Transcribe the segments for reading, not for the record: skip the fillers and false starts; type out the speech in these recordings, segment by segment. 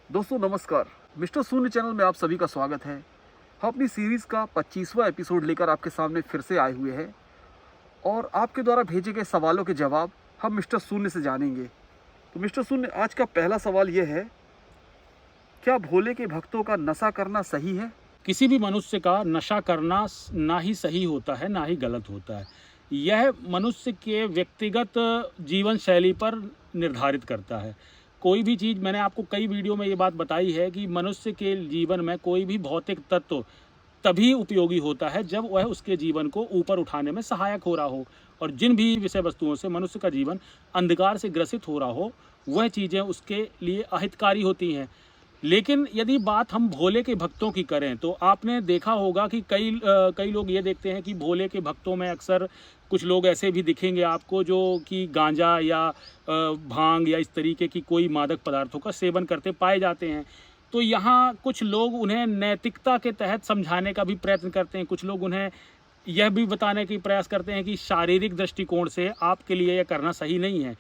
दोस्तों नमस्कार। मिस्टर शून्य चैनल में आप सभी का स्वागत है। हम अपनी सीरीज़ का 25वां एपिसोड लेकर आपके सामने फिर से आए हुए हैं और आपके द्वारा भेजे गए सवालों के जवाब हम मिस्टर शून्य से जानेंगे। तो मिस्टर शून्य, आज का पहला सवाल ये है, क्या भोले के भक्तों का नशा करना सही है? किसी भी मनुष्य का नशा करना ना ही सही होता है ना ही गलत होता है। यह मनुष्य के व्यक्तिगत जीवन शैली पर निर्धारित करता है। कोई भी चीज़, मैंने आपको कई वीडियो में ये बात बताई है कि मनुष्य के जीवन में कोई भी भौतिक तत्व तभी उपयोगी होता है जब वह उसके जीवन को ऊपर उठाने में सहायक हो रहा हो, और जिन भी विषय वस्तुओं से मनुष्य का जीवन अंधकार से ग्रसित हो रहा हो वह चीज़ें उसके लिए अहितकारी होती हैं। लेकिन यदि बात हम भोले के भक्तों की करें तो आपने देखा होगा कि कई लोग ये देखते हैं कि भोले के भक्तों में अक्सर कुछ लोग ऐसे भी दिखेंगे आपको जो कि गांजा या भांग या इस तरीके की कोई मादक पदार्थों का सेवन करते पाए जाते हैं। तो यहाँ कुछ लोग उन्हें नैतिकता के तहत समझाने का भी प्रयत्न करते हैं। कुछ लोग उन्हें यह भी बताने की प्रयास करते हैं कि शारीरिक दृष्टिकोण से आपके लिए यह करना सही नहीं है।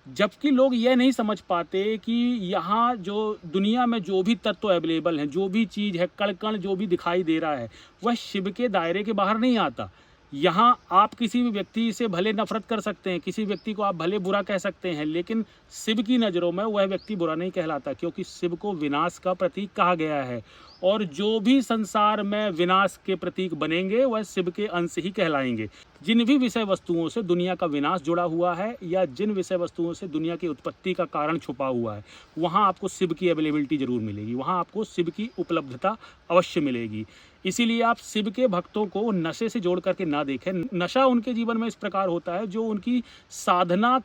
जबकि लोग यह नहीं समझ पाते कि यहाँ जो दुनिया में जो भी तत्व अवेलेबल हैं, जो भी चीज़ है, कण कण जो भी दिखाई दे रहा है, वह शिव के दायरे के बाहर नहीं आता। यहाँ आप किसी भी व्यक्ति से भले नफरत कर सकते हैं, किसी व्यक्ति को आप भले बुरा कह सकते हैं, लेकिन शिव की नज़रों में वह व्यक्ति बुरा नहीं कहलाता, क्योंकि शिव को विनाश का प्रतीक कहा गया है। और जो भी संसार में विनाश के प्रतीक बनेंगे वह शिव के अंश ही कहलाएंगे। जिन भी विषय वस्तुओं से दुनिया का विनाश जुड़ा हुआ है या जिन विषय वस्तुओं से दुनिया की उत्पत्ति का कारण छुपा हुआ है, वहाँ आपको शिव की अवेलेबिलिटी जरूर मिलेगी, वहाँ आपको शिव की उपलब्धता अवश्य मिलेगी। इसीलिए आप शिव के भक्तों को नशे से जोड़ करके ना देखें। नशा उनके जीवन में इस प्रकार होता है जो उनकी साधना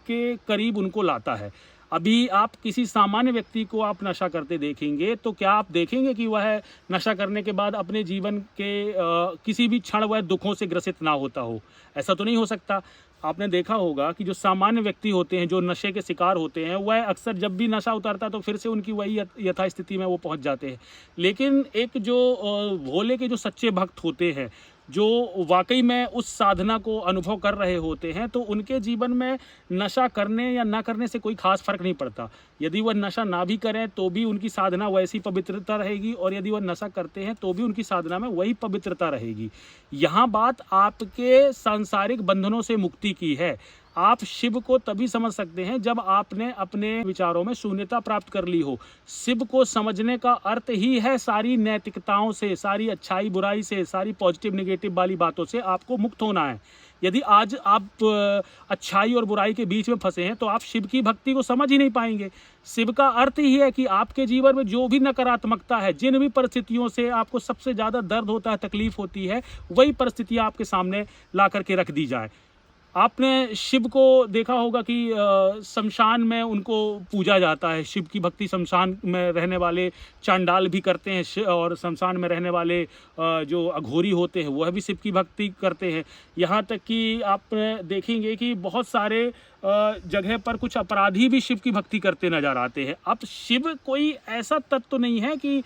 के करीब उनको लाता है। अभी आप किसी सामान्य व्यक्ति को आप नशा करते देखेंगे तो क्या आप देखेंगे कि वह नशा करने के बाद अपने जीवन के किसी भी क्षण वह दुखों से ग्रसित ना होता हो? ऐसा तो नहीं हो सकता। आपने देखा होगा कि जो सामान्य व्यक्ति होते हैं, जो नशे के शिकार होते हैं, वह अक्सर जब भी नशा उतरता है तो फिर से उनकी वही यथास्थिति में वो पहुंच जाते हैं। लेकिन एक जो भोले के जो सच्चे भक्त होते हैं, जो वाकई में उस साधना को अनुभव कर रहे होते हैं, तो उनके जीवन में नशा करने या ना करने से कोई खास फर्क नहीं पड़ता। यदि वह नशा ना भी करें तो भी उनकी साधना वैसी पवित्रता रहेगी, और यदि वह नशा करते हैं तो भी उनकी साधना में वही पवित्रता रहेगी। यहाँ बात आपके सांसारिक बंधनों से मुक्ति की है। आप शिव को तभी समझ सकते हैं जब आपने अपने विचारों में शून्यता प्राप्त कर ली हो। शिव को समझने का अर्थ ही है सारी नैतिकताओं से, सारी अच्छाई बुराई से, सारी पॉजिटिव नेगेटिव वाली बातों से आपको मुक्त होना है। यदि आज आप अच्छाई और बुराई के बीच में फंसे हैं तो आप शिव की भक्ति को समझ ही नहीं पाएंगे। शिव का अर्थ ही है कि आपके जीवन में जो भी नकारात्मकता है, जिन भी परिस्थितियों से आपको सबसे ज़्यादा दर्द होता है, तकलीफ होती है, वही परिस्थितियाँ आपके सामने ला करके रख दी जाए। आपने शिव को देखा होगा कि शमशान में उनको पूजा जाता है। शिव की भक्ति शमशान में रहने वाले चांडाल भी करते हैं, और शमशान में रहने वाले जो अघोरी होते हैं वह भी शिव की भक्ति करते हैं। यहाँ तक कि आप देखेंगे कि बहुत सारे जगह पर कुछ अपराधी भी शिव की भक्ति करते नजर आते हैं। अब शिव कोई ऐसा तत्व तो नहीं है कि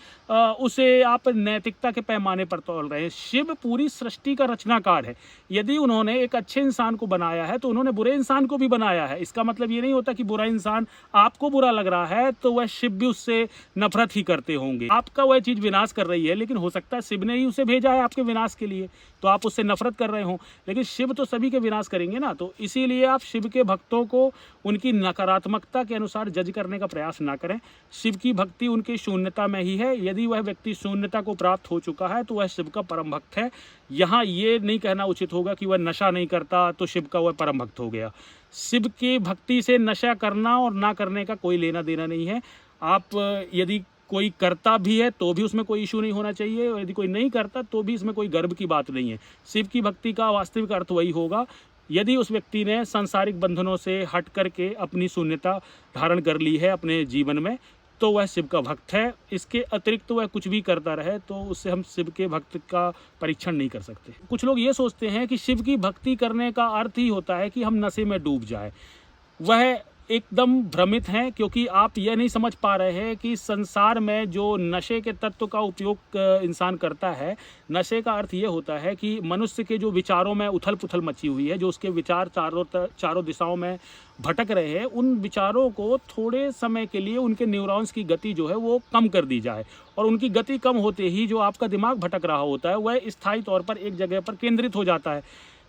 उसे आप नैतिकता के पैमाने पर तौल रहे हैं। शिव पूरी सृष्टि का रचनाकार है। यदि उन्होंने एक अच्छे इंसान को बनाया है तो उन्होंने बुरे इंसान को भी बनाया है। इसका मतलब ये नहीं होता कि बुरा इंसान आपको बुरा लग रहा है तो वह शिव भी उससे नफरत ही करते होंगे। आपका वह चीज विनाश कर रही है, लेकिन हो सकता है शिव ने ही उसे भेजा है आपके विनाश के लिए, तो आप उससे नफरत कर रहे हो। लेकिन शिव तो सभी के विनाश करेंगे ना। तो इसीलिए आप शिव के भक्तों को उनकी नकारात्मकता के अनुसार जज करने का प्रयास ना करें। शिव की भक्ति उनकी शून्यता में ही है। यदि वह व्यक्ति शून्यता को प्राप्त हो चुका है तो वह शिव का परम भक्त है। यहाँ ये नहीं कहना उचित होगा कि वह नशा नहीं करता तो शिव का वह परम भक्त हो गया। शिव की भक्ति से नशा करना और ना करने का कोई लेना देना नहीं है। आप यदि कोई करता भी है तो भी उसमें कोई इशू नहीं होना चाहिए, और यदि कोई नहीं करता तो भी इसमें कोई गर्व की बात नहीं है। शिव की भक्ति का वास्तविक अर्थ वही होगा यदि उस व्यक्ति ने सांसारिक बंधनों से हट करके अपनी शून्यता धारण कर ली है अपने जीवन में, तो वह शिव का भक्त है। इसके अतिरिक्त वह कुछ भी करता रहे तो उससे हम शिव के भक्त का परीक्षण नहीं कर सकते। कुछ लोग ये सोचते हैं कि शिव की भक्ति करने का अर्थ ही होता है कि हम नशे में डूब जाए। वह एकदम भ्रमित हैं, क्योंकि आप यह नहीं समझ पा रहे हैं कि संसार में जो नशे के तत्व का उपयोग इंसान करता है, नशे का अर्थ ये होता है कि मनुष्य के जो विचारों में उथल पुथल मची हुई है, जो उसके विचार चारों दिशाओं में भटक रहे हैं, उन विचारों को थोड़े समय के लिए उनके न्यूरॉन्स की गति जो है वो कम कर दी जाए, और उनकी गति कम होते ही जो आपका दिमाग भटक रहा होता है वह स्थायी तौर पर एक जगह पर केंद्रित हो जाता है।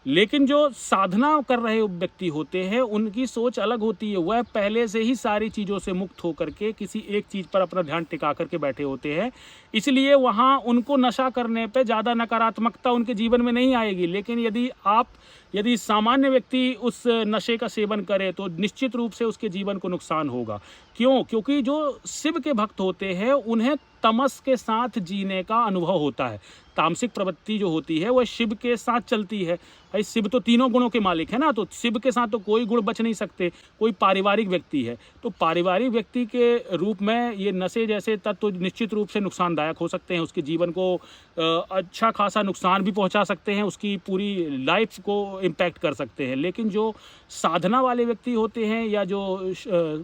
लेकिन जो साधना कर रहे व्यक्ति होते हैं उनकी सोच अलग होती है। वह पहले से ही सारी चीज़ों से मुक्त होकर के किसी एक चीज़ पर अपना ध्यान टिका करके बैठे होते हैं, इसलिए वहाँ उनको नशा करने पे ज़्यादा नकारात्मकता उनके जीवन में नहीं आएगी। लेकिन यदि सामान्य व्यक्ति उस नशे का सेवन करे तो निश्चित रूप से उसके जीवन को नुकसान होगा। क्यों? क्योंकि जो शिव के भक्त होते हैं उन्हें तमस के साथ जीने का अनुभव होता है। तामसिक प्रवृत्ति जो होती है वह शिव के साथ चलती है। भाई शिव तो तीनों गुणों के मालिक है ना, तो शिव के साथ तो कोई गुण बच नहीं सकते। कोई पारिवारिक व्यक्ति है तो पारिवारिक व्यक्ति के रूप में ये नशे जैसे तत्व तो निश्चित रूप से नुकसानदायक हो सकते हैं। उसके जीवन को अच्छा खासा नुकसान भी पहुंचा सकते हैं, उसकी पूरी लाइफ को इम्पैक्ट कर सकते हैं। लेकिन जो साधना वाले व्यक्ति होते हैं या जो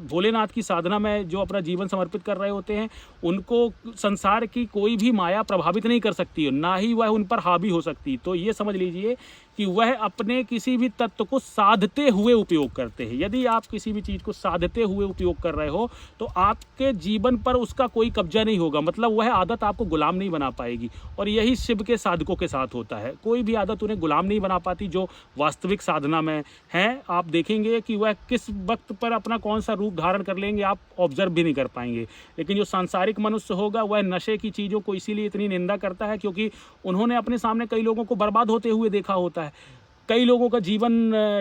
भोलेनाथ की साधना में जो अपना जीवन समर्पित कर रहे होते हैं, उनको संसार की कोई भी माया प्रभावित नहीं कर सकती है, ना ही वह उन पर हावी हो सकती। तो ये समझ लीजिए कि वह अपने किसी भी तत्व को साधते हुए उपयोग करते हैं। यदि आप किसी भी चीज़ को साधते हुए उपयोग कर रहे हो तो आपके जीवन पर उसका कोई कब्जा नहीं होगा, मतलब वह आदत आपको गुलाम नहीं बना पाएगी। और यही शिव के साधकों के साथ होता है, कोई भी आदत उन्हें गुलाम नहीं बना पाती जो वास्तविक साधना में हैं। आप देखेंगे कि वह किस वक्त पर अपना कौन सा रूप धारण कर लेंगे आप ऑब्जर्व भी नहीं कर पाएंगे। लेकिन जो सांसारिक मनुष्य होगा वह नशे की चीज़ों को इसीलिए इतनी निंदा करता है क्योंकि उन्होंने अपने सामने कई लोगों को बर्बाद होते हुए देखा होता है। कई लोगों का जीवन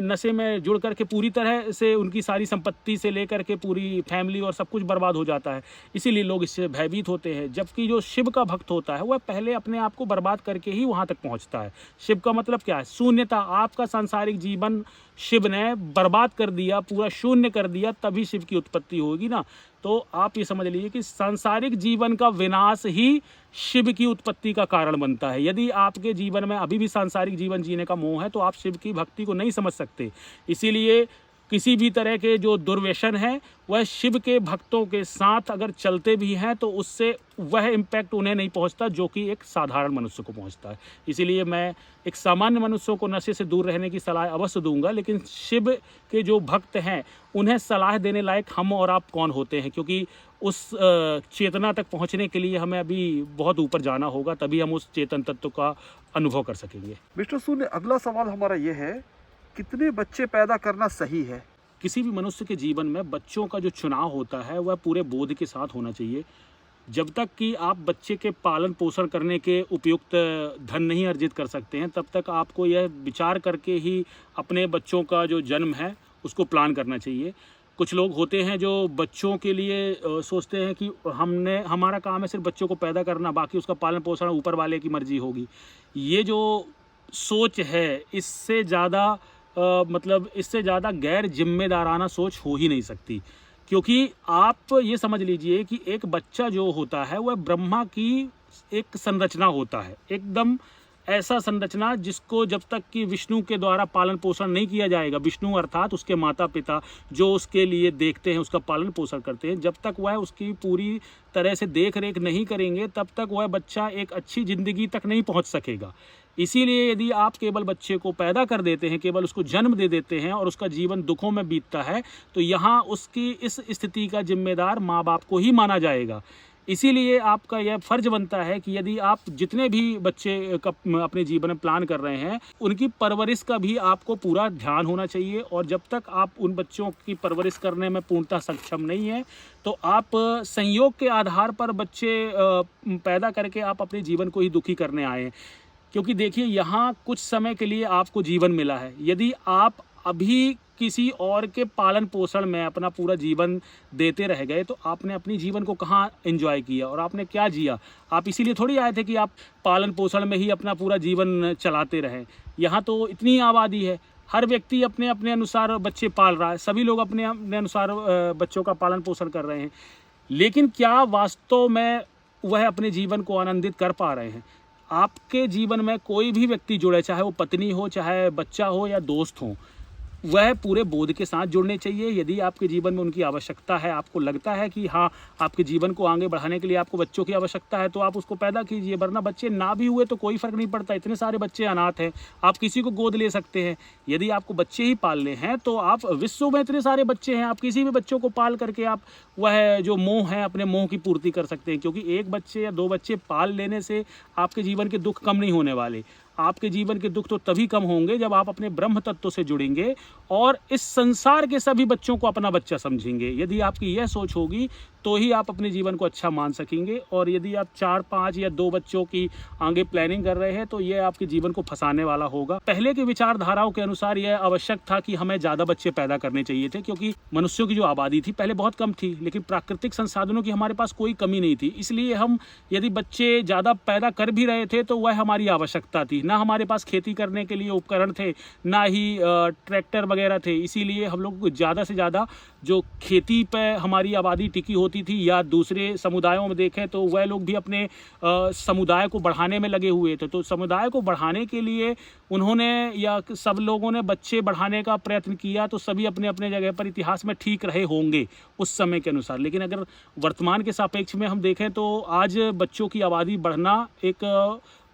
नशे में जुड़ करके पूरी तरह से उनकी सारी संपत्ति से लेकर के पूरी फैमिली और सब कुछ बर्बाद हो जाता है, इसीलिए लोग इससे भयभीत होते हैं। जबकि जो शिव का भक्त होता है वह पहले अपने आप को बर्बाद करके ही वहाँ तक पहुँचता है। शिव का मतलब क्या है? शून्यता। आपका सांसारिक जीवन शिव ने बर्बाद कर दिया, पूरा शून्य कर दिया, तभी शिव की उत्पत्ति होगी ना। तो आप ये समझ लीजिए कि सांसारिक जीवन का विनाश ही शिव की उत्पत्ति का कारण बनता है। यदि आपके जीवन में अभी भी सांसारिक जीवन जीने का मोह है तो आप शिव की भक्ति को नहीं समझ सकते। इसीलिए किसी भी तरह के जो दुर्व्यसन है वह शिव के भक्तों के साथ अगर चलते भी हैं तो उससे वह इम्पैक्ट उन्हें नहीं पहुंचता जो कि एक साधारण मनुष्य को पहुंचता है। इसीलिए मैं एक सामान्य मनुष्यों को नशे से दूर रहने की सलाह अवश्य दूंगा, लेकिन शिव के जो भक्त हैं उन्हें सलाह देने लायक हम और आप कौन होते हैं? क्योंकि उस चेतना तक पहुंचने के लिए हमें अभी बहुत ऊपर जाना होगा, तभी हम उस चेतन तत्व का अनुभव कर सकेंगे। मिस्टर शून्य, अगला सवाल हमारा ये है, कितने बच्चे पैदा करना सही है? किसी भी मनुष्य के जीवन में बच्चों का जो चुनाव होता है वह पूरे बोध के साथ होना चाहिए। जब तक कि आप बच्चे के पालन पोषण करने के उपयुक्त धन नहीं अर्जित कर सकते हैं तब तक आपको यह विचार करके ही अपने बच्चों का जो जन्म है उसको प्लान करना चाहिए। कुछ लोग होते हैं जो बच्चों के लिए सोचते हैं कि हमारा काम है सिर्फ बच्चों को पैदा करना, बाकी उसका पालन पोषण ऊपर वाले की मर्जी होगी। ये जो सोच है इससे ज़्यादा गैर जिम्मेदाराना सोच हो ही नहीं सकती। क्योंकि आप ये समझ लीजिए कि एक बच्चा जो होता है वह ब्रह्मा की एक संरचना होता है, एकदम ऐसा संरचना जिसको जब तक कि विष्णु के द्वारा पालन पोषण नहीं किया जाएगा, विष्णु अर्थात उसके माता पिता जो उसके लिए देखते हैं, उसका पालन पोषण करते हैं, जब तक वह उसकी पूरी तरह से देख रेख नहीं करेंगे तब तक वह बच्चा एक अच्छी ज़िंदगी तक नहीं पहुंच सकेगा। इसीलिए यदि आप केवल बच्चे को पैदा कर देते हैं, केवल उसको जन्म दे देते हैं और उसका जीवन दुखों में बीतता है, तो यहाँ उसकी इस स्थिति का जिम्मेदार माँ बाप को ही माना जाएगा। इसीलिए आपका यह फ़र्ज बनता है कि यदि आप जितने भी बच्चे का अपने जीवन में प्लान कर रहे हैं उनकी परवरिश का भी आपको पूरा ध्यान होना चाहिए। और जब तक आप उन बच्चों की परवरिश करने में पूर्णतः सक्षम नहीं है तो आप संयोग के आधार पर बच्चे पैदा करके आप अपने जीवन को ही दुखी करने आए हैं। क्योंकि देखिए, यहाँ कुछ समय के लिए आपको जीवन मिला है। यदि आप अभी किसी और के पालन पोषण में अपना पूरा जीवन देते रह गए तो आपने अपनी जीवन को कहाँ एंजॉय किया और आपने क्या जिया? आप इसीलिए थोड़ी आए थे कि आप पालन पोषण में ही अपना पूरा जीवन चलाते रहें। यहाँ तो इतनी आबादी है, हर व्यक्ति अपने अपने अनुसार बच्चे पाल रहा है, सभी लोग अपने अपने अनुसार बच्चों का पालन पोषण कर रहे हैं। लेकिन क्या वास्तव में वह अपने जीवन को आनंदित कर पा रहे हैं? आपके जीवन में कोई भी व्यक्ति जुड़े, चाहे वो पत्नी हो, चाहे बच्चा हो या दोस्त हो, वह पूरे बोध के साथ जुड़ने चाहिए। यदि आपके जीवन में उनकी आवश्यकता है, आपको लगता है कि हाँ, आपके जीवन को आगे बढ़ाने के लिए आपको बच्चों की आवश्यकता है, तो आप उसको पैदा कीजिए। वरना बच्चे ना भी हुए तो कोई फ़र्क नहीं पड़ता, इतने सारे बच्चे अनाथ हैं, आप किसी को गोद ले सकते हैं। यदि आपको बच्चे ही पालने हैं तो आप, विश्व में इतने सारे बच्चे हैं, आप किसी भी बच्चों को पाल करके आप वह जो मोह है, अपने मोह की पूर्ति कर सकते हैं। क्योंकि एक बच्चे या दो बच्चे पाल लेने से आपके जीवन के दुख कम नहीं होने वाले। आपके जीवन के दुख तो तभी कम होंगे जब आप अपने ब्रह्म तत्व से जुड़ेंगे और इस संसार के सभी बच्चों को अपना बच्चा समझेंगे। यदि आपकी यह सोच होगी तो ही आप अपने जीवन को अच्छा मान सकेंगे। और यदि आप 4, 5 या 2 बच्चों की आगे प्लानिंग कर रहे हैं तो यह आपके जीवन को फंसाने वाला होगा। पहले की विचारधाराओं के अनुसार यह आवश्यक था कि हमें ज़्यादा बच्चे पैदा करने चाहिए थे, क्योंकि मनुष्यों की जो आबादी थी पहले बहुत कम थी, लेकिन प्राकृतिक संसाधनों की हमारे पास कोई कमी नहीं थी। इसलिए हम यदि बच्चे ज़्यादा पैदा कर भी रहे थे तो वह हमारी आवश्यकता थी। ना हमारे पास खेती करने के लिए उपकरण थे, ना ही ट्रैक्टर वगैरह थे। इसीलिए हम लोग ज़्यादा से ज़्यादा जो खेती पे हमारी आबादी टिकी होती थी, या दूसरे समुदायों में देखें तो वह लोग भी अपने समुदाय को बढ़ाने में लगे हुए थे। तो समुदाय को बढ़ाने के लिए उन्होंने, या सब लोगों ने बच्चे बढ़ाने का प्रयत्न किया, तो सभी अपने अपने जगह पर इतिहास में ठीक रहे होंगे उस समय के अनुसार। लेकिन अगर वर्तमान के सापेक्ष में हम देखें तो आज बच्चों की आबादी बढ़ना एक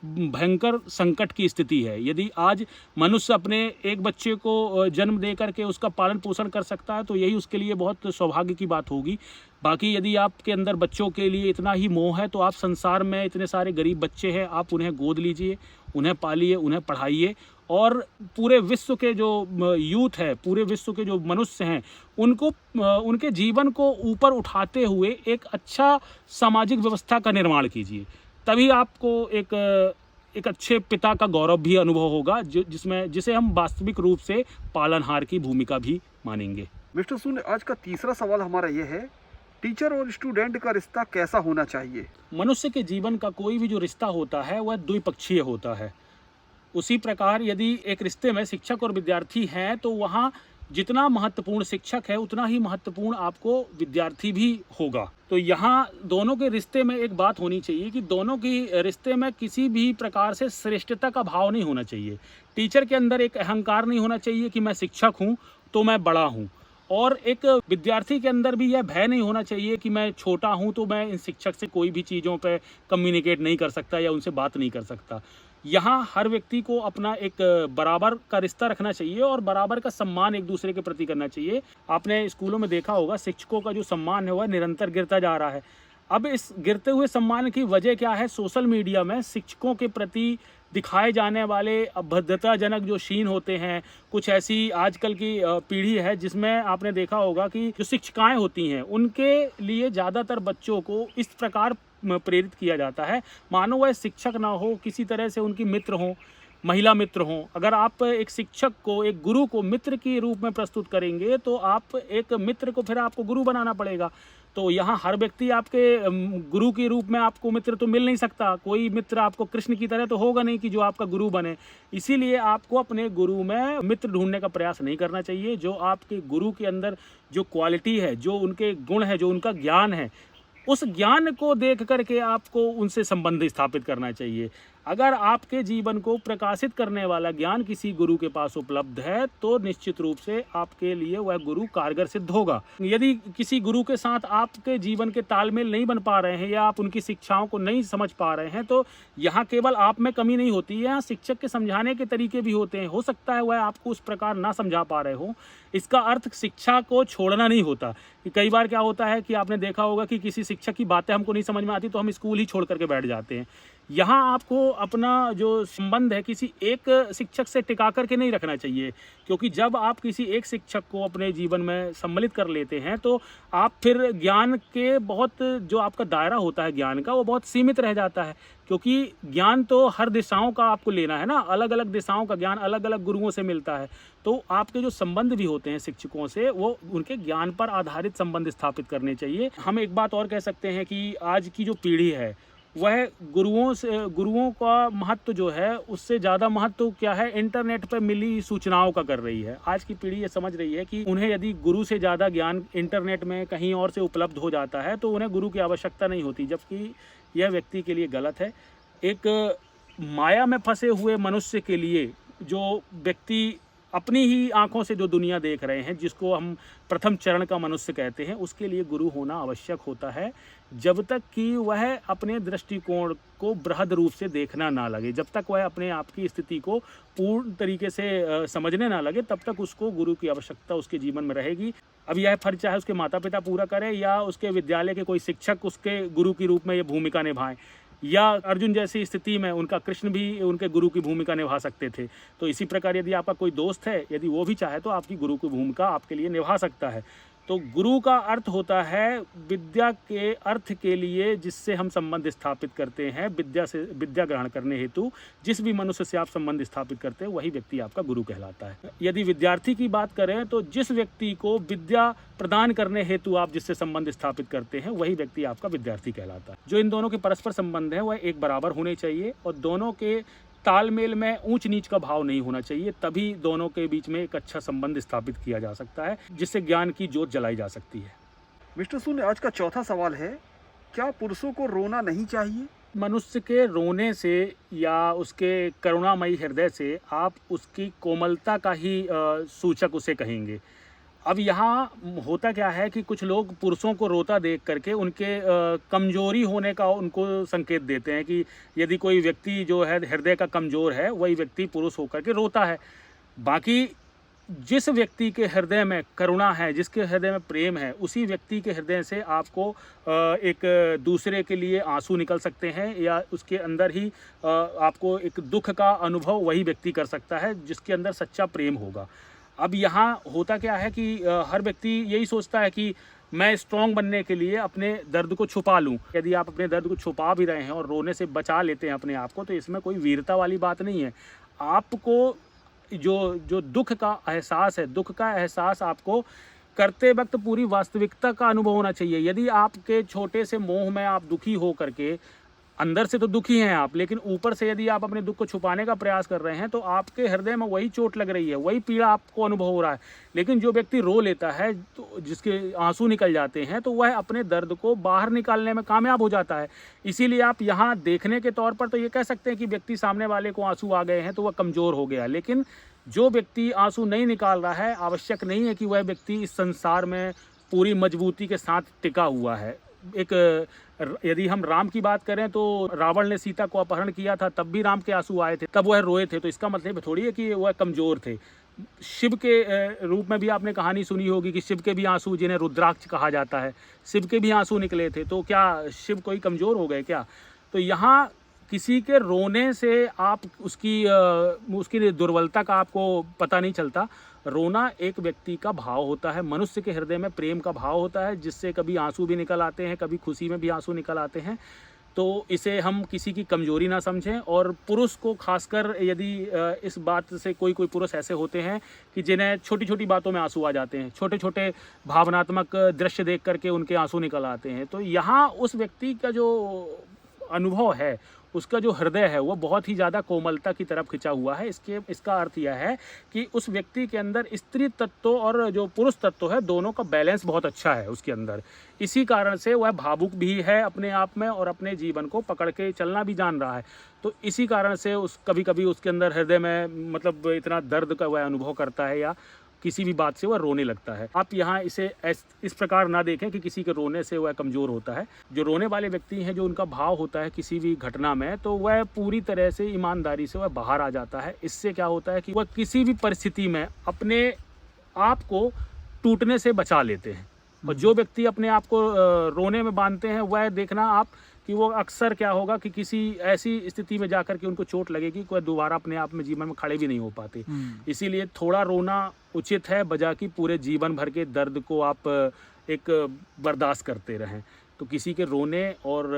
भयंकर संकट की स्थिति है। यदि आज मनुष्य अपने एक बच्चे को जन्म दे करके उसका पालन पोषण कर सकता है तो यही उसके लिए बहुत सौभाग्य की बात होगी। बाकी यदि आपके अंदर बच्चों के लिए इतना ही मोह है तो आप, संसार में इतने सारे गरीब बच्चे हैं, आप उन्हें गोद लीजिए, उन्हें पालिए, उन्हें पढ़ाइए। और पूरे विश्व के जो यूथ है, पूरे विश्व के जो मनुष्य हैं, उनको, उनके जीवन को ऊपर उठाते हुए एक अच्छा सामाजिक व्यवस्था का निर्माण कीजिए। तभी आपको एक अच्छे पिता का गौरव भी अनुभव होगा, जिसे हम वास्तविक रूप से पालनहार की भूमिका भी मानेंगे। मिस्टर सून, आज का तीसरा सवाल हमारा यह है, टीचर और स्टूडेंट का रिश्ता कैसा होना चाहिए? मनुष्य के जीवन का कोई भी जो रिश्ता होता है वह द्विपक्षीय होता है। उसी प्रकार यदि एक रिश्ते में शिक्षक और विद्यार्थी हैं तो वहाँ जितना महत्वपूर्ण शिक्षक है उतना ही महत्वपूर्ण आपको विद्यार्थी भी होगा। तो यहाँ दोनों के रिश्ते में एक बात होनी चाहिए कि दोनों की रिश्ते में किसी भी प्रकार से श्रेष्ठता का भाव नहीं होना चाहिए। टीचर के अंदर एक अहंकार नहीं होना चाहिए कि मैं शिक्षक हूँ तो मैं बड़ा हूँ, और एक विद्यार्थी के अंदर भी यह भय नहीं होना चाहिए कि मैं छोटा हूँ तो मैं इन शिक्षक से कोई भी चीज़ों पे कम्युनिकेट नहीं कर सकता या उनसे बात नहीं कर सकता। यहाँ हर व्यक्ति को अपना एक बराबर का रिश्ता रखना चाहिए और बराबर का सम्मान एक दूसरे के प्रति करना चाहिए। आपने स्कूलों में देखा होगा, शिक्षकों का जो सम्मान है वह निरंतर गिरता जा रहा है। अब इस गिरते हुए सम्मान की वजह क्या है? सोशल मीडिया में शिक्षकों के प्रति दिखाए जाने वाले अभद्रताजनक जो सीन होते हैं, कुछ ऐसी आजकल की पीढ़ी है जिसमें आपने देखा होगा कि जो शिक्षिकाएं होती हैं उनके लिए ज़्यादातर बच्चों को इस प्रकार प्रेरित किया जाता है मानो वह शिक्षक ना हो, किसी तरह से उनकी मित्र हों, महिला मित्र हों। अगर आप एक शिक्षक को, एक गुरु को मित्र के रूप में प्रस्तुत करेंगे तो आप एक मित्र को फिर आपको गुरु बनाना पड़ेगा। तो यहाँ हर व्यक्ति आपके गुरु के रूप में आपको मित्र तो मिल नहीं सकता। कोई मित्र आपको कृष्ण की तरह तो होगा नहीं कि जो आपका गुरु बने। इसीलिए आपको अपने गुरु में मित्र ढूंढने का प्रयास नहीं करना चाहिए। जो आपके गुरु के अंदर जो क्वालिटी है, जो उनके गुण है, जो उनका ज्ञान है, उस ज्ञान को देख करके आपको उनसे संबंध स्थापित करना चाहिए। अगर आपके जीवन को प्रकाशित करने वाला ज्ञान किसी गुरु के पास उपलब्ध है तो निश्चित रूप से आपके लिए वह गुरु कारगर सिद्ध होगा। यदि किसी गुरु के साथ आपके जीवन के तालमेल नहीं बन पा रहे हैं या आप उनकी शिक्षाओं को नहीं समझ पा रहे हैं तो यहाँ केवल आप में कमी नहीं होती है, यहाँ शिक्षक के समझाने के तरीके भी होते हैं। हो सकता है वह आपको उस प्रकार ना समझा पा रहे हो। इसका अर्थ शिक्षा को छोड़ना नहीं होता। कई बार क्या होता है कि आपने देखा होगा कि किसी शिक्षक की बातें हमको नहीं समझ में आती तो हम स्कूल ही छोड़ करके बैठ जाते हैं। यहाँ आपको अपना जो संबंध है किसी एक शिक्षक से टिका करके नहीं रखना चाहिए, क्योंकि जब आप किसी एक शिक्षक को अपने जीवन में सम्मिलित कर लेते हैं तो आप फिर ज्ञान के बहुत, जो आपका दायरा होता है ज्ञान का, वो बहुत सीमित रह जाता है। क्योंकि ज्ञान तो हर दिशाओं का आपको लेना है ना, अलग अलग दिशाओं का ज्ञान अलग अलग गुरुओं से मिलता है। तो आपके जो संबंध भी होते हैं शिक्षकों से, वो उनके ज्ञान पर आधारित संबंध स्थापित करने चाहिए। हम एक बात और कह सकते हैं कि आज की जो पीढ़ी है वह गुरुओं का महत्व जो है उससे ज़्यादा महत्व क्या है, इंटरनेट पर मिली सूचनाओं का कर रही है। आज की पीढ़ी ये समझ रही है कि उन्हें यदि गुरु से ज़्यादा ज्ञान इंटरनेट में कहीं और से उपलब्ध हो जाता है तो उन्हें गुरु की आवश्यकता नहीं होती, जबकि यह व्यक्ति के लिए गलत है। एक माया में फंसे हुए मनुष्य के लिए जो व्यक्ति अपनी ही आंखों से जो दुनिया देख रहे हैं, जिसको हम प्रथम चरण का मनुष्य कहते हैं, उसके लिए गुरु होना आवश्यक होता है। जब तक कि वह अपने दृष्टिकोण को बृहद रूप से देखना ना लगे, जब तक वह अपने आप की स्थिति को पूर्ण तरीके से समझने ना लगे, तब तक उसको गुरु की आवश्यकता उसके जीवन में रहेगी। अब यह फर्ज चाहे उसके माता पिता पूरा करें या उसके विद्यालय के कोई शिक्षक उसके गुरु के रूप में ये भूमिका निभाएं, या अर्जुन जैसी स्थिति में उनका कृष्ण भी उनके गुरु की भूमिका निभा सकते थे। तो इसी प्रकार यदि आपका कोई दोस्त है, यदि वो भी चाहे तो आपकी गुरु की भूमिका आपके लिए निभा सकता है। तो गुरु का अर्थ होता है विद्या के अर्थ के लिए जिससे हम संबंध स्थापित करते हैं, विद्या ग्रहण करने हेतु जिस भी मनुष्य से आप संबंध स्थापित करते हैं, वही व्यक्ति आपका गुरु कहलाता है। यदि विद्यार्थी की बात करें तो जिस व्यक्ति को विद्या प्रदान करने हेतु आप जिससे संबंध स्थापित करते हैं, वही व्यक्ति आपका विद्यार्थी कहलाता है। जो इन दोनों के परस्पर संबंध है वह एक बराबर होने चाहिए और दोनों के तालमेल में ऊंच नीच का भाव नहीं होना चाहिए, तभी दोनों के बीच में एक अच्छा संबंध स्थापित किया जा सकता है, जिससे ज्ञान की ज्योत जलाई जा सकती है। मिस्टर शून्य, आज का चौथा सवाल है, क्या पुरुषों को रोना नहीं चाहिए? मनुष्य के रोने से या उसके करुणामयी हृदय से आप उसकी कोमलता का ही सूचक उसे कहेंगे। अब यहाँ होता क्या है कि कुछ लोग पुरुषों को रोता देख करके उनके कमजोरी होने का उनको संकेत देते हैं कि यदि कोई व्यक्ति जो है हृदय का कमज़ोर है, वही व्यक्ति पुरुष होकर के रोता है। बाकी जिस व्यक्ति के हृदय में करुणा है, जिसके हृदय में प्रेम है, उसी व्यक्ति के हृदय से आपको एक दूसरे के लिए आंसू निकल सकते हैं, या उसके अंदर ही आपको एक दुख का अनुभव वही व्यक्ति कर सकता है जिसके अंदर सच्चा प्रेम होगा। अब यहाँ होता क्या है कि हर व्यक्ति यही सोचता है कि मैं स्ट्रॉन्ग बनने के लिए अपने दर्द को छुपा लूँ। यदि आप अपने दर्द को छुपा भी रहे हैं और रोने से बचा लेते हैं अपने आप को, तो इसमें कोई वीरता वाली बात नहीं है। आपको जो दुख का एहसास है, दुख का एहसास आपको करते वक्त पूरी वास्तविकता का अनुभव होना चाहिए। यदि आपके छोटे से मोह में आप दुखी हो करके, अंदर से तो दुखी हैं आप, लेकिन ऊपर से यदि आप अपने दुख को छुपाने का प्रयास कर रहे हैं, तो आपके हृदय में वही चोट लग रही है, वही पीड़ा आपको अनुभव हो रहा है। लेकिन जो व्यक्ति रो लेता है, तो जिसके आंसू निकल जाते हैं, तो वह अपने दर्द को बाहर निकालने में कामयाब हो जाता है। इसीलिए आप यहाँ देखने के तौर पर तो ये कह सकते हैं कि व्यक्ति सामने वाले को आंसू आ गए हैं तो वह कमज़ोर हो गया, लेकिन जो व्यक्ति आंसू नहीं निकाल रहा है, आवश्यक नहीं है कि वह व्यक्ति इस संसार में पूरी मजबूती के साथ टिका हुआ है। यदि हम राम की बात करें तो रावण ने सीता को अपहरण किया था, तब भी राम के आंसू आए थे, तब वह रोए थे। तो इसका मतलब थोड़ी है कि वह कमज़ोर थे। शिव के रूप में भी आपने कहानी सुनी होगी कि शिव के भी आंसू, जिन्हें रुद्राक्ष कहा जाता है, शिव के भी आंसू निकले थे। तो क्या शिव कोई कमज़ोर हो गए क्या? तो यहाँ किसी के रोने से आप उसकी दुर्बलता का आपको पता नहीं चलता। रोना एक व्यक्ति का भाव होता है, मनुष्य के हृदय में प्रेम का भाव होता है, जिससे कभी आंसू भी निकल आते हैं, कभी खुशी में भी आंसू निकल आते हैं। तो इसे हम किसी की कमजोरी ना समझें। और पुरुष को खासकर यदि इस बात से कोई पुरुष ऐसे होते हैं कि जिन्हें छोटी छोटी बातों में आंसू आ जाते हैं, छोटे छोटे भावनात्मक दृश्य देख करके उनके आंसू निकल आते हैं, तो यहाँ उस व्यक्ति का जो अनुभव है, उसका जो हृदय है, वो बहुत ही ज़्यादा कोमलता की तरफ खिंचा हुआ है। इसका अर्थ यह है कि उस व्यक्ति के अंदर स्त्री तत्व और जो पुरुष तत्व है, दोनों का बैलेंस बहुत अच्छा है उसके अंदर। इसी कारण से वह भावुक भी है अपने आप में और अपने जीवन को पकड़ के चलना भी जान रहा है। तो इसी कारण से कभी कभी उसके अंदर हृदय में मतलब इतना दर्द का वह अनुभव करता है, या किसी भी बात से वह रोने लगता है। आप यहाँ इसे इस प्रकार ना देखें कि किसी के रोने से वह कमज़ोर होता है। जो रोने वाले व्यक्ति हैं, जो उनका भाव होता है किसी भी घटना में, तो वह पूरी तरह से ईमानदारी से वह बाहर आ जाता है। इससे क्या होता है कि वह किसी भी परिस्थिति में अपने आप को टूटने से बचा लेते हैं। और जो व्यक्ति अपने आप को रोने में बांधते हैं, वह देखना आप कि वो अक्सर क्या होगा कि किसी ऐसी स्थिति में जाकर के उनको चोट लगेगी, कोई दोबारा अपने आप में जीवन में खड़े भी नहीं हो पाते। इसीलिए थोड़ा रोना उचित है, बजा कि पूरे जीवन भर के दर्द को आप एक बर्दाश्त करते रहें। तो किसी के रोने और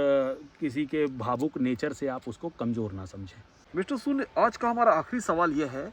किसी के भावुक नेचर से आप उसको कमज़ोर ना समझें। मिस्टर शून्य, आज का हमारा आखिरी सवाल यह है,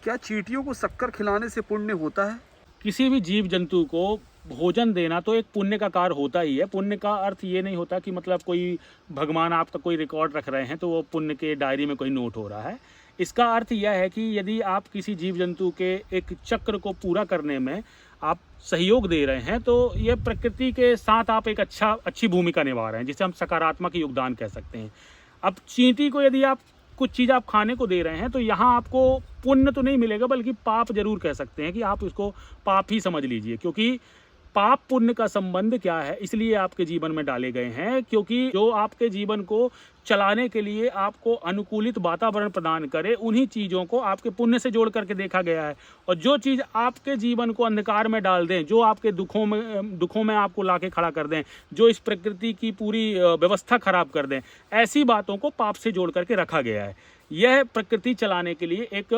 क्या चींटियों को शक्कर खिलाने से पुण्य होता है? किसी भी जीव जंतु को भोजन देना तो एक पुण्य का कार्य होता ही है। पुण्य का अर्थ ये नहीं होता कि मतलब कोई भगवान आपका कोई रिकॉर्ड रख रहे हैं तो वो पुण्य के डायरी में कोई नोट हो रहा है। इसका अर्थ यह है कि यदि आप किसी जीव जंतु के एक चक्र को पूरा करने में आप सहयोग दे रहे हैं, तो ये प्रकृति के साथ आप एक अच्छी भूमिका निभा रहे हैं, जिसे हम सकारात्मक योगदान कह सकते हैं। अब चींटी को यदि आप कुछ चीज़ आप खाने को दे रहे हैं, तो यहाँ आपको पुण्य तो नहीं मिलेगा, बल्कि पाप जरूर कह सकते हैं कि आप उसको पाप ही समझ लीजिए, क्योंकि पाप पुण्य का संबंध क्या है इसलिए आपके जीवन में डाले गए हैं, क्योंकि जो आपके जीवन को चलाने के लिए आपको अनुकूलित वातावरण प्रदान करे, उन्हीं चीज़ों को आपके पुण्य से जोड़ करके देखा गया है। और जो चीज़ आपके जीवन को अंधकार में डाल दें, जो आपके दुखों में आपको लाके खड़ा कर दें, जो इस प्रकृति की पूरी व्यवस्था खराब कर दें, ऐसी बातों को पाप से जोड़ करके रखा गया है। यह प्रकृति चलाने के लिए एक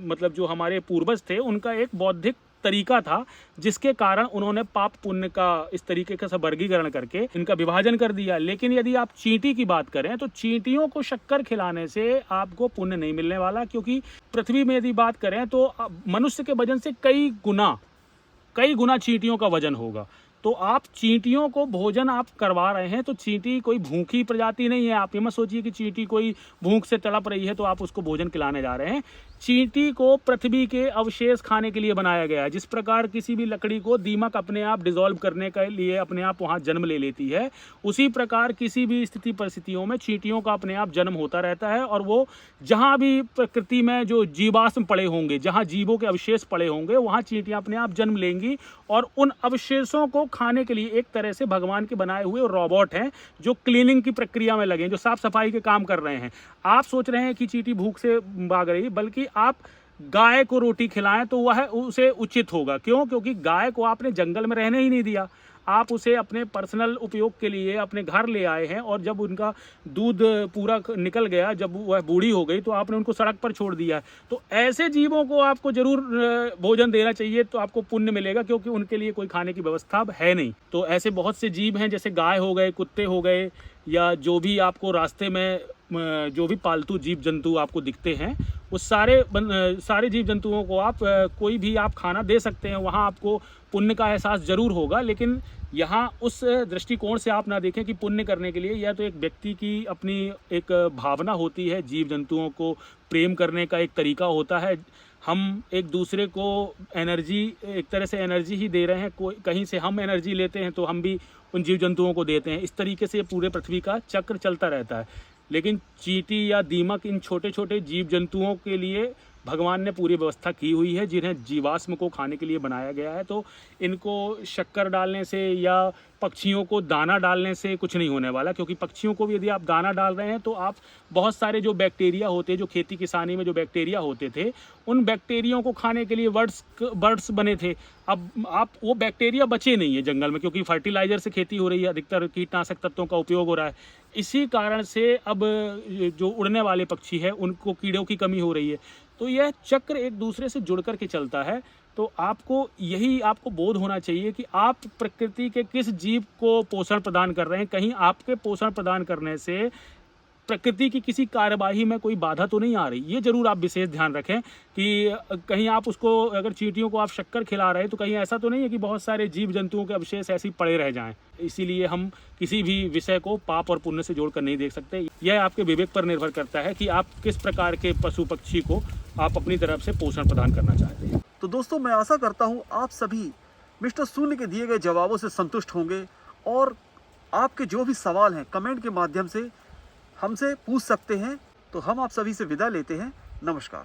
मतलब जो हमारे पूर्वज थे उनका एक बौद्धिक तरीका था, जिसके कारण उन्होंने पाप पुण्य का इस तरीके का सब वर्गीकरण करके इनका विभाजन कर दिया। लेकिन यदि आप चींटी की बात करें तो चींटियों को शक्कर खिलाने से आपको पुण्य नहीं मिलने वाला, क्योंकि पृथ्वी में यदि बात करें तो मनुष्य के वजन से कई गुना चींटियों का वजन होगा। तो आप चींटियों को भोजन आप करवा रहे हैं, तो चींटी कोई भूखी प्रजाति नहीं है। आप ये मत सोचिए कि चींटी कोई भूख से तड़प रही है तो आप उसको भोजन खिलाने जा रहे हैं। चींटी को पृथ्वी के अवशेष खाने के लिए बनाया गया है। जिस प्रकार किसी भी लकड़ी को दीमक अपने आप डिसॉल्व करने के लिए अपने आप वहाँ जन्म ले लेती है, उसी प्रकार किसी भी स्थिति परिस्थितियों में चींटियों का अपने आप जन्म होता रहता है। और वो जहाँ भी प्रकृति में जो जीवाश्म पड़े होंगे, जहाँ जीवों के अवशेष पड़े होंगे, वहाँ चींटियाँ अपने आप जन्म लेंगी और उन अवशेषों को खाने के लिए एक तरह से भगवान के बनाए हुए रोबोट हैं, जो क्लीनिंग की प्रक्रिया में लगे हैं, जो साफ सफाई के काम कर रहे हैं। आप सोच रहे हैं कि चींटी भूख से भाग रही, बल्कि आप गाय को रोटी खिलाएं तो वह उसे उचित होगा। क्यों? क्योंकि गाय को आपने जंगल में रहने ही नहीं दिया, आप उसे अपने पर्सनल उपयोग के लिए अपने घर ले आए हैं, और जब उनका दूध पूरा निकल गया, जब वह बूढ़ी हो गई, तो आपने उनको सड़क पर छोड़ दिया। तो ऐसे जीवों को आपको जरूर भोजन देना चाहिए, तो आपको पुण्य मिलेगा, क्योंकि उनके लिए कोई खाने की व्यवस्था है नहीं। तो ऐसे बहुत से जीव हैं, जैसे गाय हो गए, कुत्ते हो गए, या जो भी आपको रास्ते में जो भी पालतू जीव जंतु आपको दिखते हैं, उस सारे जीव जंतुओं को आप कोई भी आप खाना दे सकते हैं। वहाँ आपको पुण्य का एहसास जरूर होगा, लेकिन यहाँ उस दृष्टिकोण से आप ना देखें कि पुण्य करने के लिए यह तो एक व्यक्ति की अपनी एक भावना होती है, जीव जंतुओं को प्रेम करने का एक तरीका होता है। हम एक दूसरे को एनर्जी, एक तरह से एनर्जी ही दे रहे हैं, कोई कहीं से हम एनर्जी लेते हैं तो हम भी उन जीव जंतुओं को देते हैं। इस तरीके से पूरे पृथ्वी का चक्र चलता रहता है। लेकिन चींटी या दीमक, इन छोटे छोटे जीव जंतुओं के लिए भगवान ने पूरी व्यवस्था की हुई है, जिन्हें जीवाश्म को खाने के लिए बनाया गया है। तो इनको शक्कर डालने से या पक्षियों को दाना डालने से कुछ नहीं होने वाला, क्योंकि पक्षियों को भी यदि आप दाना डाल रहे हैं तो आप बहुत सारे जो बैक्टीरिया होते हैं, जो खेती किसानी में जो बैक्टीरिया होते थे, उन बैक्टीरिया को खाने के लिए बर्ड्स बने थे। अब आप वो बैक्टीरिया बचे नहीं है जंगल में, क्योंकि फर्टिलाइजर से खेती हो रही है, अधिकतर कीटनाशक तत्वों का उपयोग हो रहा है। इसी कारण से अब जो उड़ने वाले पक्षी हैं उनको कीड़ों की कमी हो रही है। तो यह चक्र एक दूसरे से जुड़ कर के चलता है। तो आपको बोध होना चाहिए कि आप प्रकृति के किस जीव को पोषण प्रदान कर रहे हैं। कहीं आपके पोषण प्रदान करने से प्रकृति की किसी कार्यवाही में कोई बाधा तो नहीं आ रही। ये जरूर आप विशेष ध्यान रखें कि कहीं आप उसको, अगर चींटियों को आप शक्कर खिला रहे हैं तो कहीं ऐसा तो नहीं है कि बहुत सारे जीव जंतुओं के अवशेष ऐसे ही पड़े रह जाएं। इसीलिए हम किसी भी विषय को पाप और पुण्य से जोड़कर नहीं देख सकते। यह आपके विवेक पर निर्भर करता है कि आप किस प्रकार के पशु पक्षी को आप अपनी तरफ से पोषण प्रदान करना चाहते हैं। तो दोस्तों, मैं आशा करता हूँ आप सभी मिस्टर शून्य के दिए गए जवाबों से संतुष्ट होंगे, और आपके जो भी सवाल हैं कमेंट के माध्यम से हमसे पूछ सकते हैं। तो हम आप सभी से विदा लेते हैं। नमस्कार।